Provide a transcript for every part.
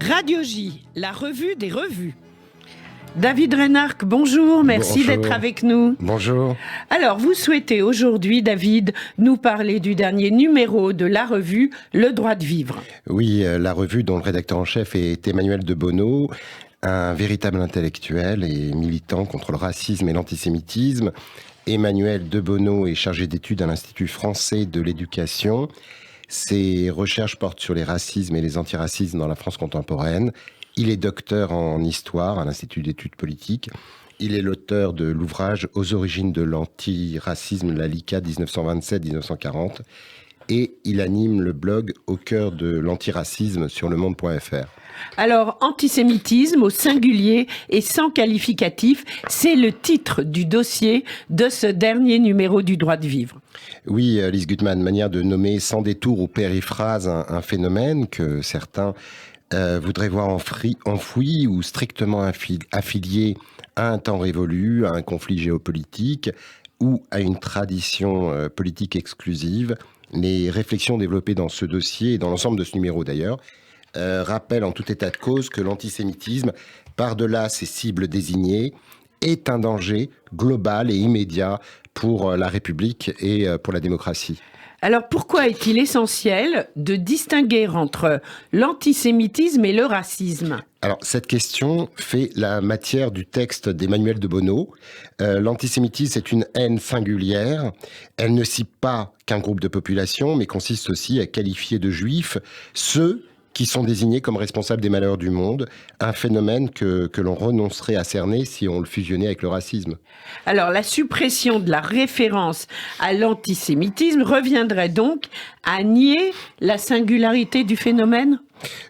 Radio J, la revue des revues. David Reynarc, bonjour, merci d'être avec nous. Bonjour. Alors, vous souhaitez aujourd'hui, David, nous parler du dernier numéro de la revue Le Droit de Vivre. Oui, la revue dont le rédacteur en chef est Emmanuel de Bono, un véritable intellectuel et militant contre le racisme et l'antisémitisme. Emmanuel de Bono est chargé d'études à l'Institut français de l'éducation. Ses recherches portent sur les racismes et les antiracismes dans la France contemporaine. Il est docteur en histoire à l'Institut d'études politiques. Il est l'auteur de l'ouvrage « Aux origines de l'antiracisme, la LICA 1927-1940 » et il anime le blog « Au cœur de l'antiracisme » sur lemonde.fr. Alors, antisémitisme au singulier et sans qualificatif, c'est le titre du dossier de ce dernier numéro du Droit de Vivre. Oui, Lise Gutmann, manière de nommer sans détour ou périphrase un phénomène que certains voudraient voir enfoui ou strictement affilié à un temps révolu, à un conflit géopolitique ou à une tradition politique exclusive. Les réflexions développées dans ce dossier et dans l'ensemble de ce numéro d'ailleurs rappellent en tout état de cause que l'antisémitisme, par-delà ses cibles désignées, est un danger global et immédiat pour la République et pour la démocratie. Alors pourquoi est-il essentiel de distinguer entre l'antisémitisme et le racisme ? Alors cette question fait la matière du texte d'Emmanuel de Bono. L'antisémitisme, c'est une haine singulière. Elle ne cible pas qu'un groupe de population, mais consiste aussi à qualifier de juifs ceux qui sont désignés comme responsables des malheurs du monde, un phénomène que l'on renoncerait à cerner si on le fusionnait avec le racisme. Alors, la suppression de la référence à l'antisémitisme reviendrait donc à nier la singularité du phénomène ?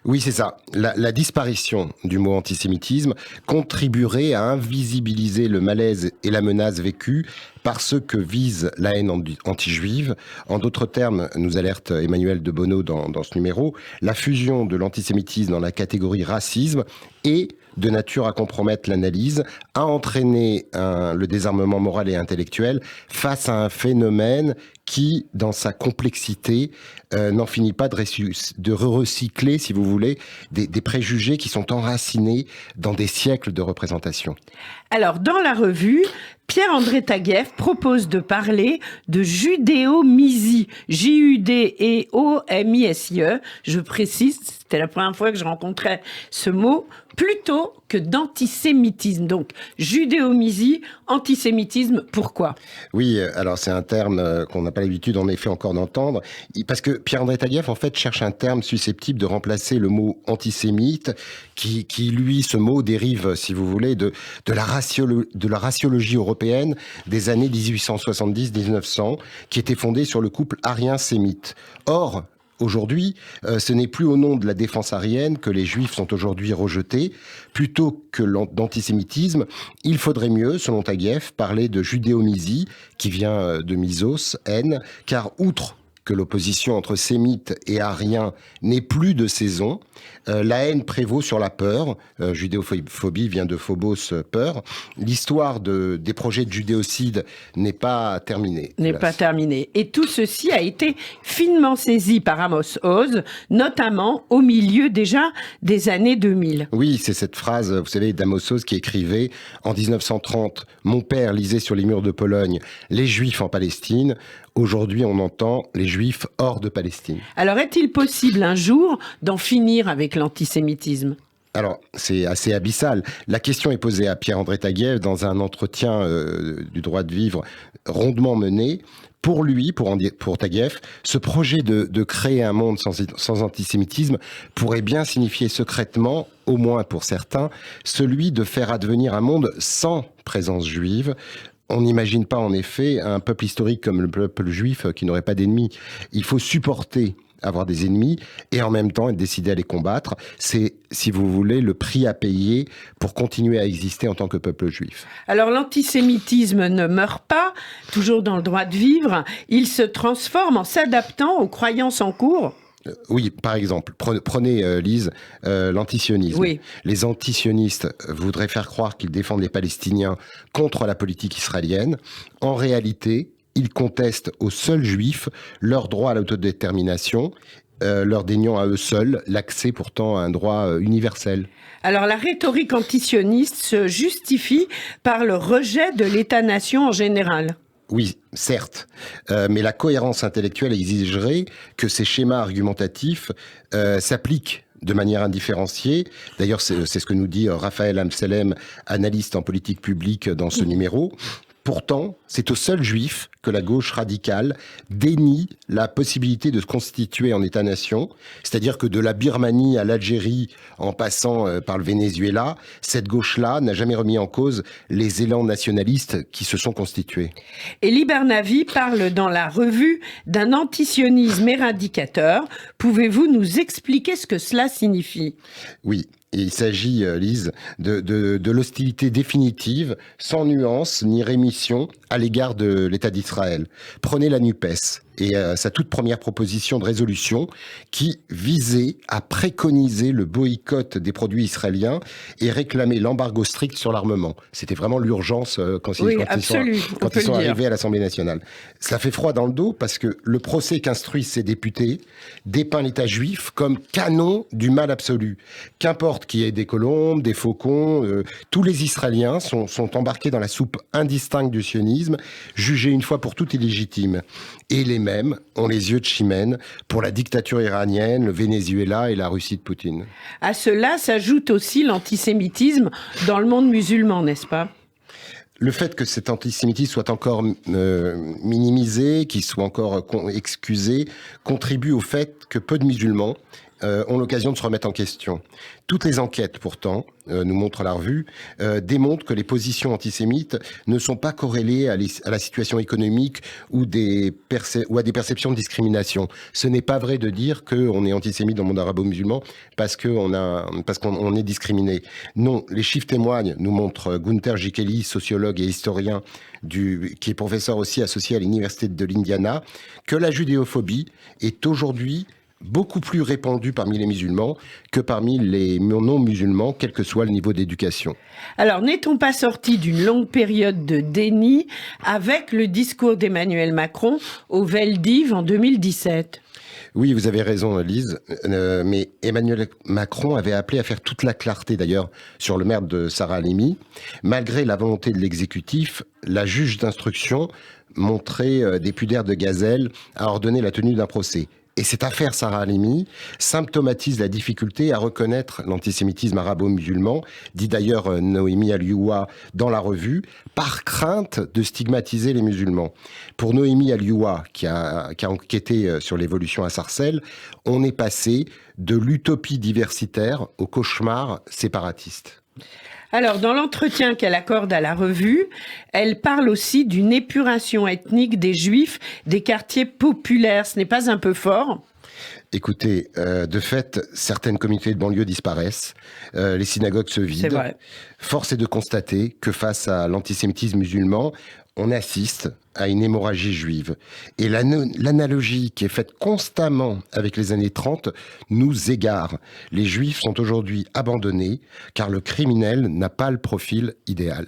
Oui, c'est ça. La disparition du mot antisémitisme contribuerait à invisibiliser le malaise et la menace vécue par ceux que vise la haine anti-juive. En d'autres termes, nous alerte Emmanuel de Bono dans ce numéro, la fusion de l'antisémitisme dans la catégorie racisme est de nature à compromettre l'analyse, à entraîner le désarmement moral et intellectuel face à un phénomène qui, dans sa complexité, n'en finit pas de recycler, si vous voulez, des préjugés qui sont enracinés dans des siècles de représentation. Alors, dans la revue, Pierre-André Taguieff propose de parler de judéomisie, J-U-D-E-O-M-I-S-I-E. Je précise, c'était la première fois que je rencontrais ce mot, plutôt que d'antisémitisme. Donc, judéomisie, antisémitisme, pourquoi ? Oui, alors c'est un terme qu'on n'a pas l'habitude en effet encore d'entendre, parce que Pierre-André Taguieff en fait cherche un terme susceptible de remplacer le mot antisémite, qui lui, ce mot dérive, si vous voulez, de la raciologie européenne des années 1870-1900, qui était fondée sur le couple arien-sémite. Or, aujourd'hui, ce n'est plus au nom de la défense aryenne que les juifs sont aujourd'hui rejetés. Plutôt que d'antisémitisme, il faudrait mieux, selon Taguieff, parler de judéomisie, qui vient de misos, haine, car outre que l'opposition entre sémites et ariens n'est plus de saison, la haine prévaut sur la peur. Judéophobie vient de phobos, peur. L'histoire des projets de judéocide n'est pas terminée. Et tout ceci a été finement saisi par Amos Oz, notamment au milieu déjà des années 2000. Oui, c'est cette phrase, vous savez, d'Amos Oz qui écrivait en 1930 « Mon père lisait sur les murs de Pologne les Juifs en Palestine ». Aujourd'hui, on entend les Juifs hors de Palestine. Alors, est-il possible un jour d'en finir avec l'antisémitisme ? Alors, c'est assez abyssal. La question est posée à Pierre-André Taguieff dans un entretien du droit de vivre rondement mené. Pour lui, pour Taguieff, ce projet de créer un monde sans antisémitisme pourrait bien signifier secrètement, au moins pour certains, celui de faire advenir un monde sans présence juive. On n'imagine pas en effet un peuple historique comme le peuple juif qui n'aurait pas d'ennemis. Il faut supporter avoir des ennemis et en même temps être décidé à les combattre. C'est, si vous voulez, le prix à payer pour continuer à exister en tant que peuple juif. Alors l'antisémitisme ne meurt pas, toujours dans le droit de vivre, il se transforme en s'adaptant aux croyances en cours. Oui, par exemple, prenez Lise, l'antisionisme. Oui. Les antisionistes voudraient faire croire qu'ils défendent les Palestiniens contre la politique israélienne. En réalité, il conteste aux seuls juifs leur droit à l'autodétermination, leur déniant à eux seuls l'accès pourtant à un droit universel. Alors la rhétorique antisioniste se justifie par le rejet de l'État-nation en général. Oui, certes, mais la cohérence intellectuelle exigerait que ces schémas argumentatifs s'appliquent de manière indifférenciée. D'ailleurs, c'est ce que nous dit Raphaël Amselem, analyste en politique publique dans ce numéro. Pourtant, c'est aux seuls juifs que la gauche radicale dénie la possibilité de se constituer en État-nation. C'est-à-dire que de la Birmanie à l'Algérie, en passant par le Venezuela, cette gauche-là n'a jamais remis en cause les élans nationalistes qui se sont constitués. Elie Bernavi parle dans la revue d'un antisionisme éradicateur. Pouvez-vous nous expliquer ce que cela signifie ? Oui. Et il s'agit, Lise, de l'hostilité définitive, sans nuance ni rémission, à l'égard de l'État d'Israël. Prenez la NUPES et sa toute première proposition de résolution qui visait à préconiser le boycott des produits israéliens et réclamer l'embargo strict sur l'armement. C'était vraiment l'urgence quand ils sont arrivés à l'Assemblée nationale. Cela fait froid dans le dos parce que le procès qu'instruisent ces députés dépeint l'État juif comme canon du mal absolu. Qu'importe qu'il y ait des colombes, des faucons, tous les Israéliens sont embarqués dans la soupe indistincte du sionisme, jugés une fois pour toutes illégitimes. Et les mêmes ont les yeux de chimène pour la dictature iranienne, le Venezuela et la Russie de Poutine. À cela s'ajoute aussi l'antisémitisme dans le monde musulman, n'est-ce pas ? Le fait que cet antisémitisme soit encore minimisé, qu'il soit encore excusé, contribue au fait que peu de musulmans ont l'occasion de se remettre en question. Toutes les enquêtes, pourtant, nous montre la revue, démontrent que les positions antisémites ne sont pas corrélées à la situation économique ou à des perceptions de discrimination. Ce n'est pas vrai de dire qu'on est antisémite dans le monde arabo-musulman parce qu'on est discriminé. Non, les chiffres témoignent, nous montre Gunther Gickeli, sociologue et historien qui est professeur aussi associé à l'université de l'Indiana, que la judéophobie est aujourd'hui beaucoup plus répandu parmi les musulmans que parmi les non-musulmans, quel que soit le niveau d'éducation. Alors, n'est-on pas sorti d'une longue période de déni avec le discours d'Emmanuel Macron au Veldiv en 2017 ? Oui, vous avez raison, Lise, mais Emmanuel Macron avait appelé à faire toute la clarté, d'ailleurs, sur le meurtre de Sarah Halimi. Malgré la volonté de l'exécutif, la juge d'instruction, montrée des pudeurs de gazelle, a ordonné la tenue d'un procès. Et cette affaire Sarah Halimi symptomatise la difficulté à reconnaître l'antisémitisme arabo-musulman, dit d'ailleurs Noémie Alioua dans la revue, par crainte de stigmatiser les musulmans. Pour Noémie Alioua, qui a enquêté sur l'évolution à Sarcelles, on est passé de l'utopie diversitaire au cauchemar séparatiste. Alors, dans l'entretien qu'elle accorde à la revue, elle parle aussi d'une épuration ethnique des Juifs des quartiers populaires. Ce n'est pas un peu fort ? Écoutez, de fait, certaines communautés de banlieue disparaissent, les synagogues se vident. C'est vrai. Force est de constater que face à l'antisémitisme musulman, on assiste à une hémorragie juive. Et l'analogie qui est faite constamment avec les années 30 nous égare. Les Juifs sont aujourd'hui abandonnés car le criminel n'a pas le profil idéal.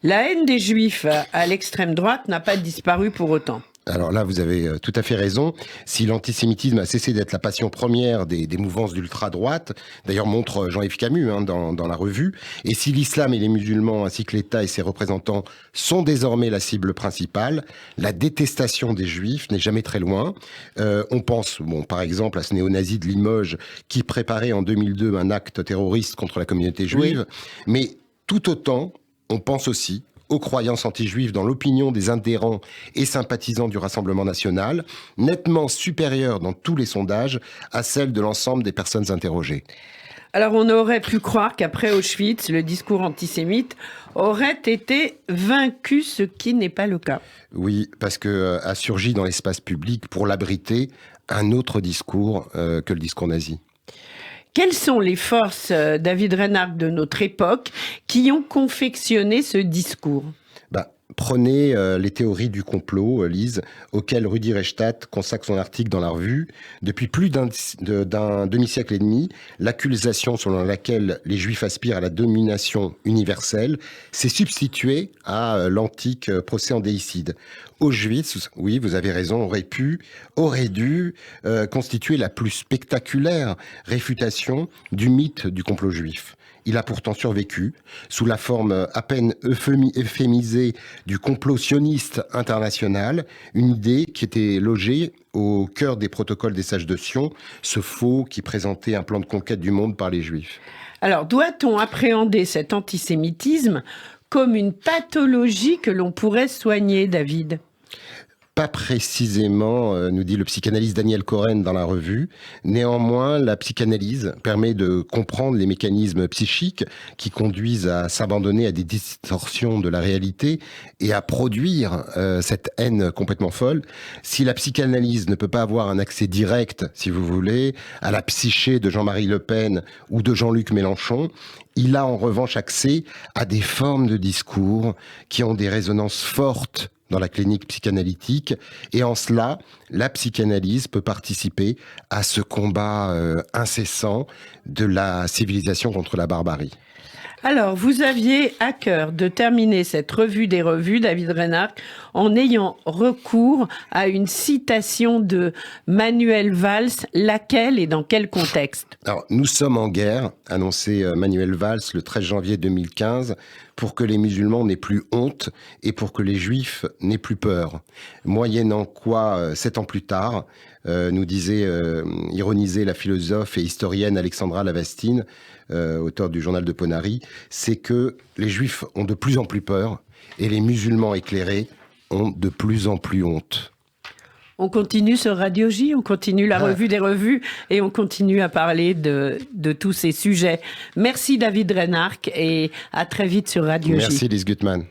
La haine des Juifs à l'extrême droite n'a pas disparu pour autant. Alors là, vous avez tout à fait raison. Si l'antisémitisme a cessé d'être la passion première des mouvances d'ultra-droite, d'ailleurs montre Jean-Yves Camus dans la revue, et si l'islam et les musulmans ainsi que l'État et ses représentants sont désormais la cible principale, la détestation des Juifs n'est jamais très loin. On pense, par exemple, à ce néo-nazi de Limoges qui préparait en 2002 un acte terroriste contre la communauté juive, mais tout autant, on pense aussi aux croyances anti-juives dans l'opinion des adhérents et sympathisants du Rassemblement national, nettement supérieures dans tous les sondages à celles de l'ensemble des personnes interrogées. Alors on aurait pu croire qu'après Auschwitz, le discours antisémite aurait été vaincu, ce qui n'est pas le cas. Oui, parce que a surgi dans l'espace public pour l'abriter un autre discours que le discours nazi. Quelles sont les forces, David Reinhardt, de notre époque qui ont confectionné ce discours ? Prenez les théories du complot, Lise, auxquelles Rudi Reichstadt consacre son article dans la revue. Depuis plus d'un demi-siècle et demi, l'accusation selon laquelle les Juifs aspirent à la domination universelle s'est substituée à l'antique procès en déicide. Auschwitz, oui, vous avez raison, aurait dû constituer la plus spectaculaire réfutation du mythe du complot juif. Il a pourtant survécu sous la forme à peine euphémisée du complot sioniste international, une idée qui était logée au cœur des protocoles des sages de Sion, ce faux qui présentait un plan de conquête du monde par les Juifs. Alors, doit-on appréhender cet antisémitisme comme une pathologie que l'on pourrait soigner, David ? Pas précisément, nous dit le psychanalyste Daniel Coren dans la revue. Néanmoins, la psychanalyse permet de comprendre les mécanismes psychiques qui conduisent à s'abandonner à des distorsions de la réalité et à produire cette haine complètement folle. Si la psychanalyse ne peut pas avoir un accès direct, si vous voulez, à la psyché de Jean-Marie Le Pen ou de Jean-Luc Mélenchon, il a en revanche accès à des formes de discours qui ont des résonances fortes dans la clinique psychanalytique. Et en cela, la psychanalyse peut participer à ce combat incessant de la civilisation contre la barbarie. Alors, vous aviez à cœur de terminer cette revue des revues, David Reinach, en ayant recours à une citation de Manuel Valls, laquelle et dans quel contexte ? Alors, nous sommes en guerre, annonçait Manuel Valls le 13 janvier 2015, pour que les musulmans n'aient plus honte et pour que les juifs n'aient plus peur. Moyennant quoi, 7 ans plus tard, nous disait, ironisait la philosophe et historienne Alexandra Lavastine, auteur du journal de Ponary, c'est que les juifs ont de plus en plus peur et les musulmans éclairés ont de plus en plus honte. On continue sur Radio J, on continue la revue des revues et on continue à parler de tous ces sujets. Merci David Reinach et à très vite sur Radio J. Merci Lise Gutmann.